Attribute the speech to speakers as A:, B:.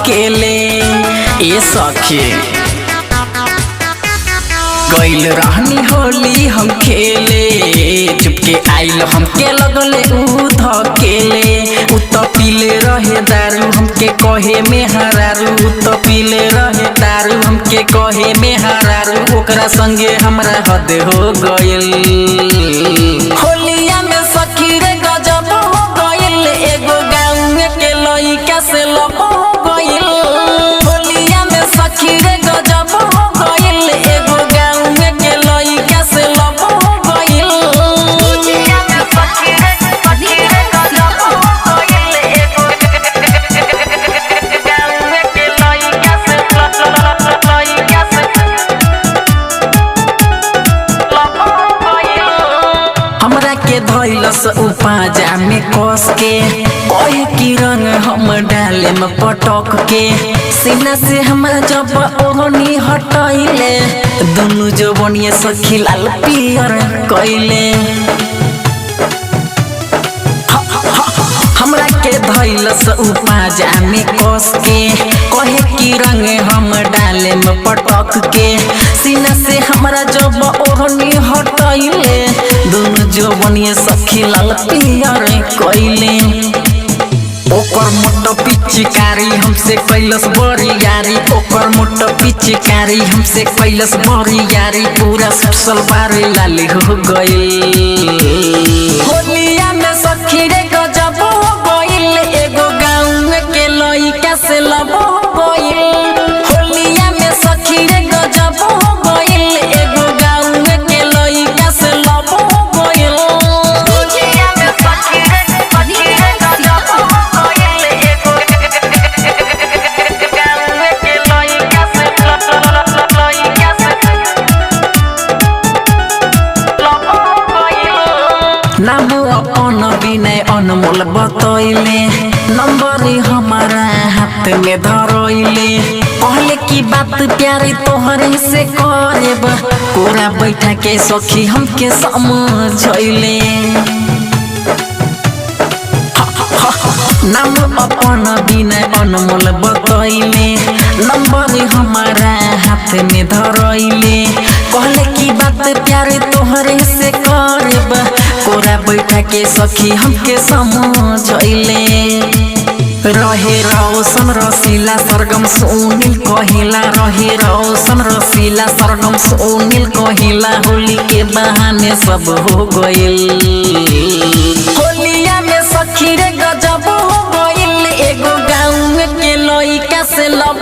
A: धकेले ए सखी गइल रहनी होली हम खेले चुपके आइल हमके लगले उ धकेले उ तो पीले रहे दारू हमके कहे में हरारू उ तो पीले रहे दारू हमके कहे में हरारू ओकरा संगे हमरा हद हो गइल होलिया में सखी रे गजब हो गइल एगो गाँव के लइका से लब हो गइल होलिया में सखी रे गजब हो गइल एगो गाँव के लइका से लब हो गइल होलिया में सखी रे गजब हो गइल एगो गाँव के लइका से लब हो गइल हमरा के धइलस उपाजा में कस के कहे की रंग हम डाले में पटक के सीना से हमरा जब ओढ़नी हटैले दुनु जवनिया सखी लाल पियर कइले हमरा के धइलस उपाजा में कस के कहे की रंग हम डाले में पटक के सीना से हमरा जब ओढ़नी हटैले दुनु जवनिया सखी लाल पियर कइले ओकर मोटो पिचकारी हमसे कैलस बड़ी यारी ओकर मोटो पिचकारी हमसे कैलस बड़ी यारी पूरा सलवार लाली हो गइल होलिया में सखी रे गजब हो गइल एगो गाँव के लइका से लब हो गइल होलिया में सखी रे गजब हो गइल एगो गाँव के लइका से लब हो गइल होलिया में सखी रे गजब हो गइल एगो गाँव के लइका से लब हो गइल नाम अपन विनय अनमोल बतैले नंबर हमारा हाथ में धरैले कहले की बात प्यारी तोहरे से करेब कोरा बैठा के सखी हमके समझैले नाम अपन विनय अनमोल बतैले नंबर हमारा हाथ में धरैले कहले की बात प्यारे तोहरे से करब कोरा बैठा के सखी हमके समझैले रहे रौशन रसीला सरगम सुनील कहिला रहे रौशन रसीला सरगम सुनील कहिला होली के बहाने सब हो गइल होलिया में सखी रे गजब हो गइल एगो गाँव के लइका से लब